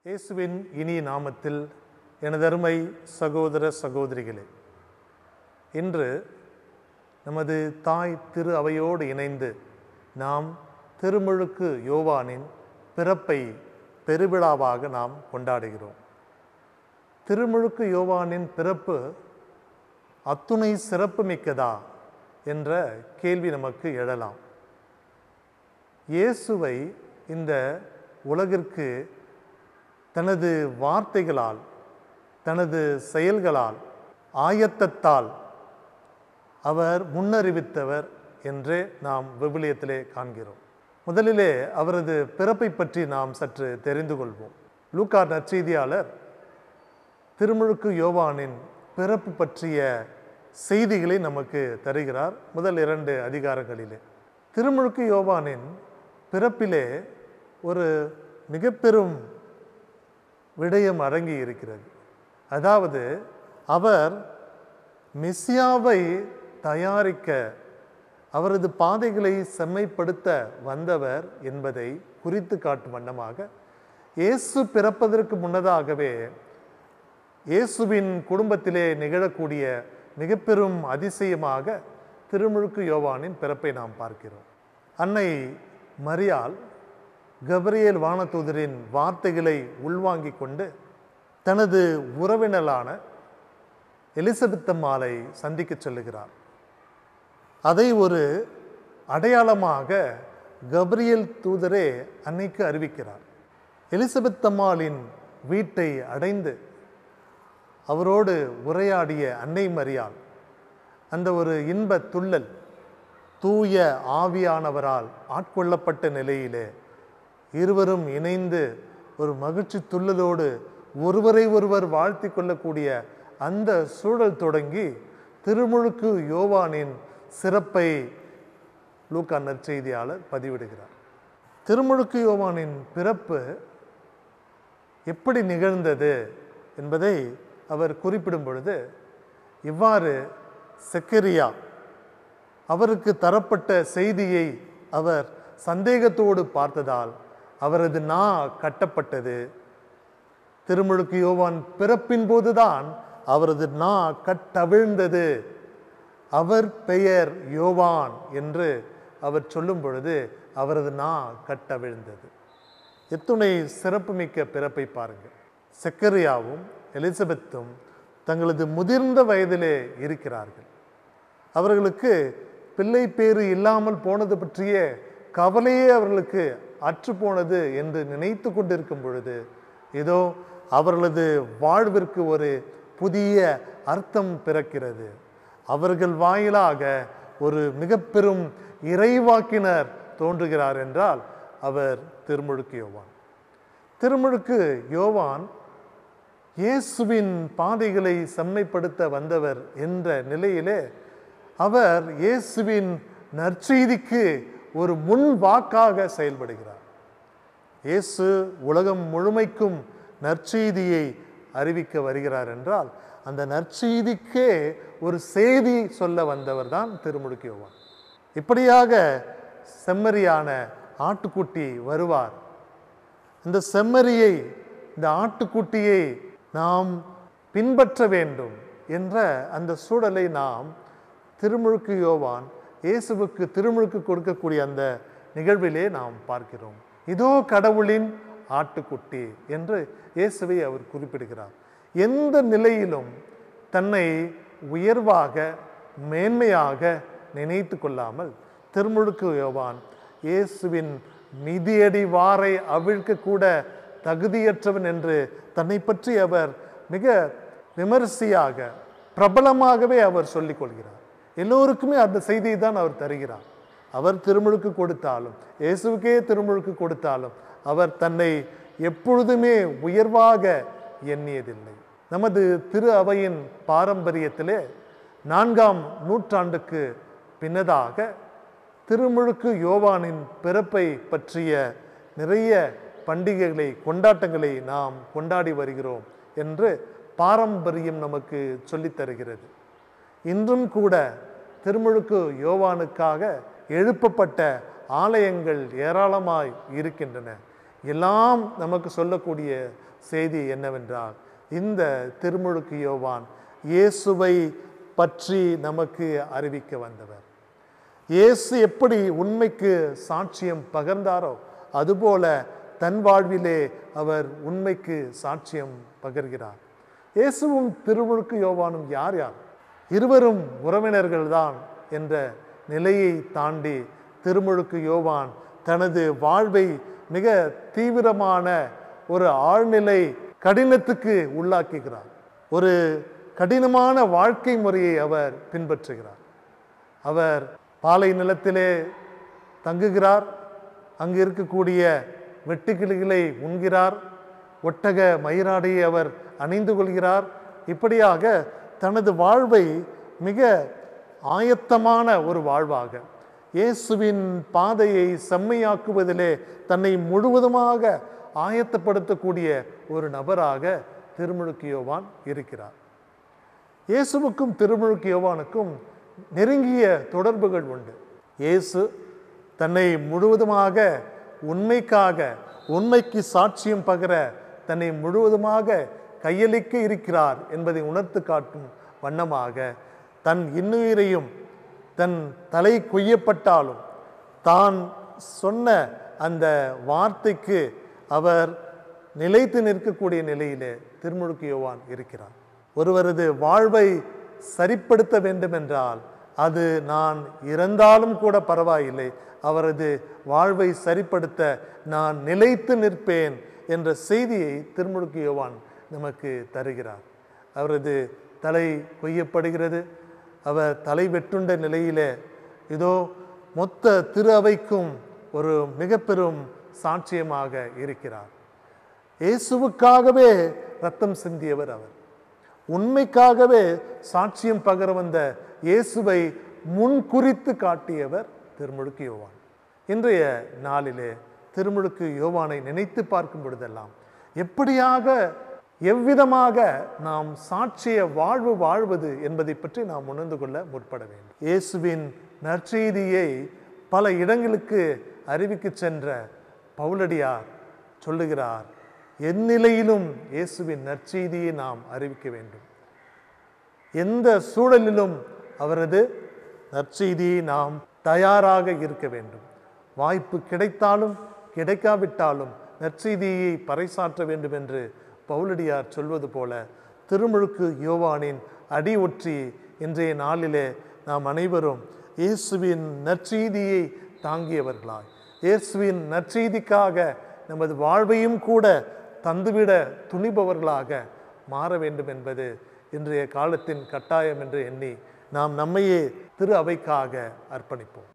இயேசுவின் இனிய நாமத்தில் எனதருமை சகோதர சகோதரிகளே, இன்று நமது தாய் திரு அவையோடு இணைந்து நாம் திருமுழுக்கு யோவானின் பிறப்பை பெருவிழாவாக நாம் கொண்டாடுகிறோம். திருமுழுக்கு யோவானின் பிறப்பு அத்துணை சிறப்பு மிக்கதா என்ற கேள்வி நமக்கு எழலாம். இயேசுவை இந்த உலகிற்கு தனது வார்த்தைகளால், தனது செயல்களால், ஆயத்தத்தால் அவர் முன்னறிவித்தவர் என்றே நாம் விவிலியத்திலே காண்கிறோம். முதலிலே அவரது பிறப்பை பற்றி நாம் சற்று தெரிந்து கொள்வோம். லூக்கா நற்செய்தியாளர் திருமுழுக்கு யோவானின் பிறப்பு பற்றிய செய்திகளை நமக்கு தருகிறார். முதல் 2 அதிகாரங்களிலே திருமுழுக்கு யோவானின் பிறப்பிலே ஒரு மிக பெரும் விடயம் அடங்கி இருக்கிறது. அதாவது அவர் மெசியாவை தயாரிக்க, அவரது பாதைகளை செம்மைப்படுத்த வந்தவர் என்பதை குறித்து காட்டும் வண்ணமாக இயேசு பிறப்பதற்கு முன்னதாகவே இயேசுவின் குடும்பத்திலே நிகழக்கூடிய மிக பெரும் அதிசயமாக திருமுழுக்கு யோவானின் பிறப்பை நாம் பார்க்கிறோம். அன்னை மரியாள் கபிரியேல் வானதூதரின் வார்த்தைகளை உள்வாங்கிக் கொண்டு தனது உறவினரான எலிசபெத் அம்மாளை சந்திக்க செல்லுகிறார். அதை ஒரு அடையாளமாக கபிரியேல் தூதரே அன்னைக்கு அறிவிக்கிறார். எலிசபெத் அம்மாளின் வீட்டை அடைந்து அவரோடு உரையாடிய அன்னை மரியாள் அந்த ஒரு இன்ப துள்ளல், தூய ஆவியானவரால் ஆட்கொள்ளப்பட்ட நிலையிலே இருவரும் இணைந்து ஒரு மகிழ்ச்சி துள்ளலோடு ஒருவரை ஒருவர் வாழ்த்தி கொள்ளக்கூடிய அந்த சூழல் தொடங்கி திருமுழுக்கு யோவானின் சிறப்பை லூக்கா நற்செய்தியாளர் பதிவிடுகிறார். திருமுழுக்கு யோவானின் பிறப்பு எப்படி நிகழ்ந்தது என்பதை அவர் குறிப்பிடும் பொழுது இவ்வாறு, செக்கரியா அவருக்கு தரப்பட்ட செய்தியை அவர் சந்தேகத்தோடு பார்த்ததால் அவரது நா கட்டப்பட்டது. திருமுழுக்கு யோவான் பிறப்பின் போதுதான் அவரது நா கட்டவிழ்ந்தது. அவர் பெயர் யோவான் என்று அவர் சொல்லும் பொழுது அவரது நா கட்டவிழ்ந்தது. எத்துணை சிறப்புமிக்க பிறப்பை பாருங்கள். செக்கரியாவும் எலிசபெத்தும் தங்களது முதிர்ந்த வயதிலே இருக்கிறார்கள். அவர்களுக்கு பிள்ளை பேறு இல்லாமல் போனது பற்றிய கவலையே அவர்களுக்கு அற்று போனது என்று நினைத்து கொண்டிருக்கும் பொழுது இதோ அவர்களது வாழ்விற்கு ஒரு புதிய அர்த்தம் பிறக்கிறது. அவர்கள் வாயிலாக ஒரு மிக பெரும் இறைவாக்கினர் தோன்றுகிறார் என்றால் அவர் திருமுழுக்கு யோவான். திருமுழுக்கு யோவான் இயேசுவின் பாதைகளை செம்மைப்படுத்த வந்தவர் என்ற நிலையிலே அவர் இயேசுவின் நற்செய்திக்கு ஒரு முன் வாக்காக செயல்படுகிறார். இயேசு உலகம் முழுமைக்கும் நற்செய்தியை அறிவிக்க வருகிறார் என்றால் அந்த நற்செய்திக்கே ஒரு செய்தி சொல்ல வந்தவர் தான் திருமுழுக்கு யோவான். இப்படியாக செம்மறியான ஆட்டுக்குட்டி வருவார். இந்த செம்மறியை, இந்த ஆட்டுக்குட்டியை நாம் பின்பற்ற வேண்டும் என்ற அந்த சூழலை நாம் திருமுழுக்கு யோவான் இயேசுவுக்கு திருமுழுக்கு கொடுக்கக்கூடிய அந்த நிகழ்விலே நாம் பார்க்கிறோம். இதோ கடவுளின் ஆட்டுக்குட்டி என்று இயேசுவை அவர் குறிப்பிடுகிறார். எந்த நிலையிலும் தன்னை உயர்வாக, மேன்மையாக நினைத்து கொள்ளாமல் திருமுழுக்கு யோவான் இயேசுவின் மிதியடி வாரை அவிழ்க்க கூட தகுதியற்றவன் என்று தன்னை பற்றி அவர் மிக விமரிசையாக, பிரபலமாகவே அவர் சொல்லிக் கொள்கிறார். எல்லோருக்குமே அந்த செய்தியை தான் அவர் தருகிறார். அவர் திருமுழுக்கு கொடுத்தாலும், இயேசுவுக்கே திருமுழுக்கு கொடுத்தாலும் அவர் தன்னை எப்பொழுதுமே உயர்வாக எண்ணியதில்லை. நமது திரு அவையின் பாரம்பரியத்திலே 4ஆம் நூற்றாண்டுக்கு பின்னதாக திருமுழுக்கு யோவானின் பிறப்பை பற்றிய நிறைய பண்டிகைகளை, கொண்டாட்டங்களை நாம் கொண்டாடி வருகிறோம் என்று பாரம்பரியம் நமக்கு சொல்லித் தருகிறது. இன்றும் கூட திருமுழுக்கு யோவானுக்காக எழுப்பப்பட்ட ஆலயங்கள் ஏராளமாய் இருக்கின்றன. எல்லாம் நமக்கு சொல்லக்கூடிய செய்தி என்னவென்றால், இந்த திருமுழுக்கு யோவான் இயேசுவை பற்றி நமக்கு அறிவிக்க வந்தவர். இயேசு எப்படி உண்மைக்கு சாட்சியம் பகர்ந்தாரோ அதுபோல தன் வாழ்விலே அவர் உண்மைக்கு சாட்சியம் பகர்கிறார். இயேசுவும் திருமுழுக்கு யோவானும் யார் யார்? இருவரும் உறவினர்கள்தான் என்ற நிலையை தாண்டி திருமுழுக்கு யோவான் தனது வாழ்வை மிக தீவிரமான ஒரு ஆழ்நிலை கடினத்துக்கு உள்ளாக்குகிறார். ஒரு கடினமான வாழ்க்கை முறையை அவர் பின்பற்றுகிறார். அவர் பாலை நிலத்திலே தங்குகிறார். அங்கு இருக்கக்கூடிய வெட்டுக்கிளிகளை உண்கிறார். ஒட்டக மயிராடையை அவர் அணிந்து கொள்கிறார். இப்படியாக தனது வாழ்வை மிக ஆயத்தமான ஒரு வாழ்வாக, இயேசுவின் பாதையை செம்மையாக்குவதிலே தன்னை முழுவதுமாக ஆயத்தப்படுத்தக்கூடிய ஒரு நபராக திருமுழுக்கு யோவான் இருக்கிறார். இயேசுவுக்கும் திருமுழுக்கு யோவானுக்கும் நெருங்கிய தொடர்புகள் உண்டு. இயேசு தன்னை முழுவதுமாக உண்மைக்காக, உண்மைக்கு சாட்சியம் பகர தன்னை முழுவதுமாக கையளிக்க இருக்கிறார் என்பதை உணர்த்து காட்டும் வண்ணமாக தன் இன்னுயிரையும், தன் தலை கொய்யப்பட்டாலும் தான் சொன்ன அந்த வார்த்தைக்கு அவர் நிலைத்து நிற்கக்கூடிய நிலையிலே திருமுழுக்கு யோவான் இருக்கிறார். ஒருவரது வாழ்வை சரிப்படுத்த வேண்டும் என்றால் அது நான் இறந்தாலும் கூட பரவாயில்லை, அவரது வாழ்வை சரிப்படுத்த நான் நிலைத்து நிற்பேன் என்ற செய்தியை திருமுழுக்கு யோவான் நமக்கு தருகிறார். அவரது தலை கொய்யப்படுகிறது. அவர் தலை வெட்டுண்ட நிலையிலே இதோ மொத்த திரு அவைக்கும் ஒரு மிக பெரும் சாட்சியமாக இருக்கிறார். இயேசுவுக்காகவே ரத்தம் சிந்தியவர் அவர். உண்மைக்காகவே சாட்சியம் பகர வந்த இயேசுவை முன்குறித்து காட்டியவர் திருமுழுக்கு யோவான். இன்றைய நாளிலே திருமுழுக்கு யோவானை நினைத்து பார்க்கும் பொழுதெல்லாம் எப்படியாக, எவ்விதமாக நாம் சாட்சிய வாழ்வு வாழ்வது என்பதை பற்றி நாம் உணர்ந்து கொள்ள முற்பட வேண்டும். இயேசுவின் நற்செய்தியை பல இடங்களுக்கு அறிவிக்க சென்ற பவுலடியார் சொல்லுகிறார், எந்நிலையிலும் இயேசுவின் நற்செய்தியை நாம் அறிவிக்க வேண்டும். எந்த சூழலிலும் அவரது நற்செய்தியை நாம் தயாராக இருக்க வேண்டும். வாய்ப்பு கிடைத்தாலும் கிடைக்காவிட்டாலும் நற்செய்தியை பறைசாற்ற வேண்டும் என்று பவுலடியார் சொல்வது போல திருமுழுக்கு யோவானின் அடி ஒற்றி இன்றைய நாளிலே நாம் அனைவரும் இயேசுவின் நற்செய்தியை தாங்கியவர்களாய், இயேசுவின் நற்செய்திக்காக நமது வாழ்வையும் கூட தந்துவிட துணிபவர்களாக மாற வேண்டும் என்பது இன்றைய காலத்தின் கட்டாயம் என்று எண்ணி நாம் நம்மையே திரு அவைக்காக அர்ப்பணிப்போம்.